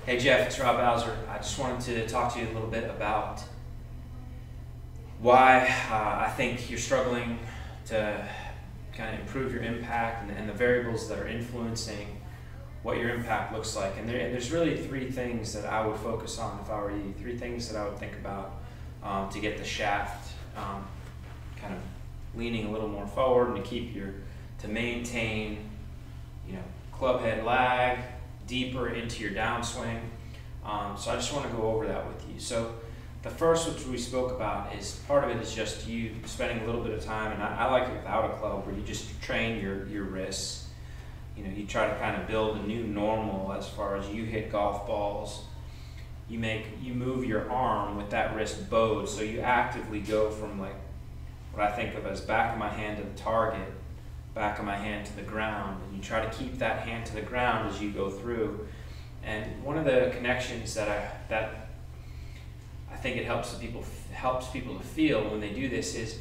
Hey Geoff, it's Rob Bowser. I just wanted to talk to you a little bit about why I think you're struggling to kind of improve your impact and the variables that are influencing what your impact looks like. And there's really three things that I would focus on if I were you, three things that I would think about to get the shaft kind of leaning a little more forward and to maintain, clubhead lag deeper into your downswing. So I just want to go over that with you. So the first, which we spoke about, is part of it is just you spending a little bit of time, and I like it without a club, where you just train your wrists. You try to kind of build a new normal as far as you hit golf balls. You move your arm with that wrist bowed, so you actively go from like what I think of as back of my hand to the target, back of my hand to the ground, and you try to keep that hand to the ground as you go through. And one of the connections that I think it helps people to feel when they do this is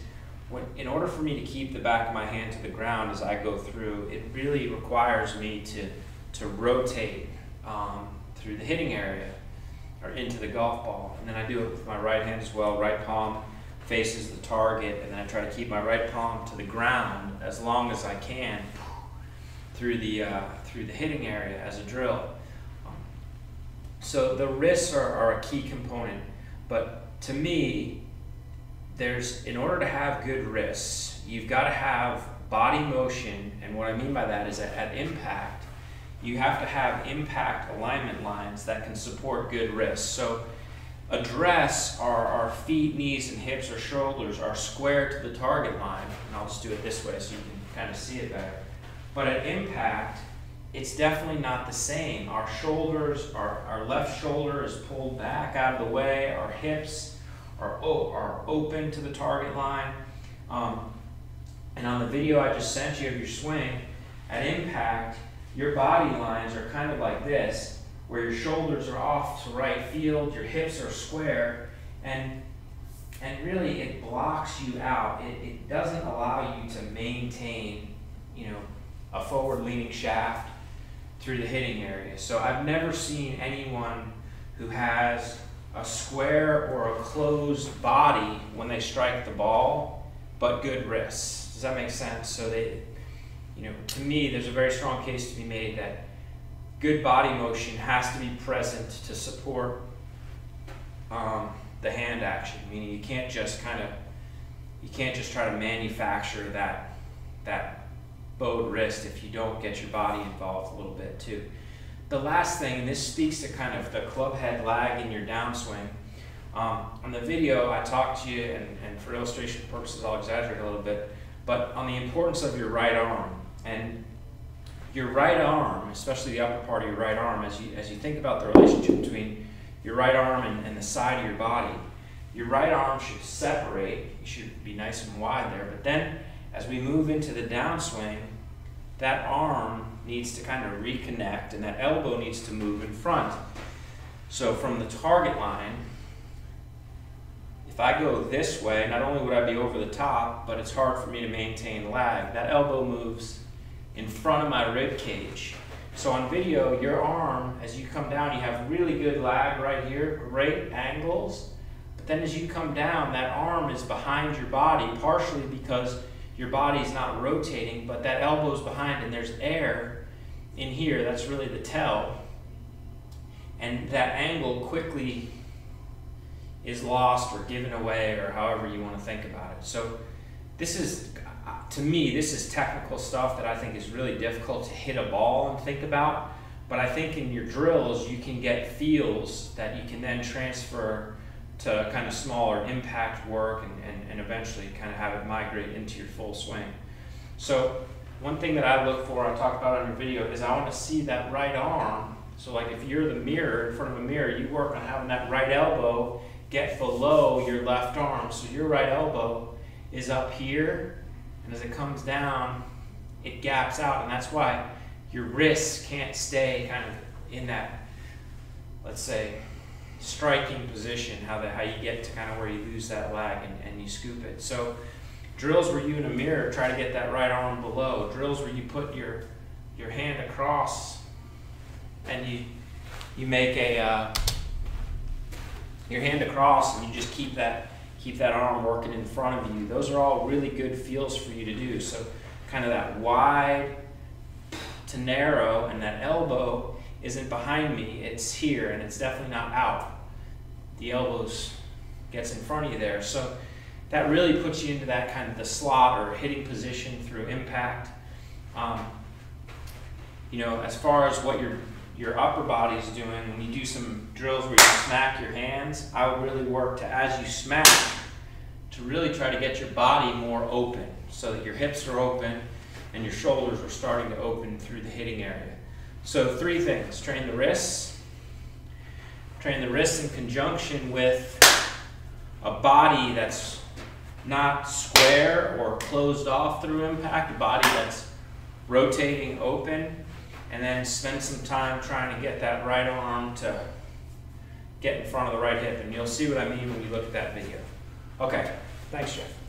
in order for me to keep the back of my hand to the ground as I go through, it really requires me to rotate through the hitting area or into the golf ball. And then I do it with my right hand as well. Right palm faces the target, and then I try to keep my right palm to the ground as long as I can through the hitting area as a drill. So the wrists are a key component, but to me, in order to have good wrists, you've got to have body motion, and what I mean by that is that at impact, you have to have impact alignment lines that can support good wrists. So address our feet, knees, and hips or shoulders are square to the target line, and I'll just do it this way so you can kind of see it better. But at impact, it's definitely not the same. Our shoulders, our left shoulder is pulled back out of the way, our hips are open to the target line. And on the video I just sent you of your swing, at impact, your body lines are kind of like this, where your shoulders are off to right field, your hips are square, and really it blocks you out. It doesn't allow you to maintain, a forward-leaning shaft through the hitting area. So I've never seen anyone who has a square or a closed body when they strike the ball, but good wrists. Does that make sense? So to me, there's a very strong case to be made that good body motion has to be present to support the hand action. Meaning you can't just try to manufacture that bowed wrist if you don't get your body involved a little bit too. The last thing, and this speaks to kind of the clubhead lag in your downswing. On the video, I talked to you, and for illustration purposes, I'll exaggerate a little bit, but on the importance of your right arm. And your right arm, especially the upper part of your right arm, as you think about the relationship between your right arm and the side of your body, your right arm should separate. You should be nice and wide there. But then, as we move into the downswing, that arm needs to kind of reconnect, and that elbow needs to move in front. So from the target line, if I go this way, not only would I be over the top, but it's hard for me to maintain lag. That elbow moves in front of my rib cage. So on video, your arm, as you come down, you have really good lag right here, great angles. But then as you come down, that arm is behind your body, partially because your body's not rotating, but that elbow's behind and there's air in here. That's really the tell. And that angle quickly is lost or given away, or however you want to think about it. So to me, this is technical stuff that I think is really difficult to hit a ball and think about. But I think in your drills, you can get feels that you can then transfer to kind of smaller impact work and eventually kind of have it migrate into your full swing. So one thing that I look for, I talked about on your video, is I want to see that right arm. So like if you're the mirror, in front of a mirror, you work on having that right elbow get below your left arm. So your right elbow is up here, and as it comes down, it gaps out, and that's why your wrists can't stay kind of in that, let's say, striking position, how you get to kind of where you lose that lag and you scoop it. So drills where you in a mirror try to get that right arm below, drills where you put your hand across and you make your hand across and you just keep that arm working in front of you. Those are all really good feels for you to do. So kind of that wide to narrow, and that elbow isn't behind me, it's here, and it's definitely not out. The elbows gets in front of you there. So that really puts you into that kind of the slot or hitting position through impact. You know, as far as what your upper body is doing, when you do some drills where you smack your hands, I would really work to, as you smack, to really try to get your body more open so that your hips are open and your shoulders are starting to open through the hitting area. So 3 things: train the wrists in conjunction with a body that's not square or closed off through impact, a body that's rotating open, and then spend some time trying to get that right arm to get in front of the right hip, and you'll see what I mean when you look at that video. Okay, thanks, Geoff.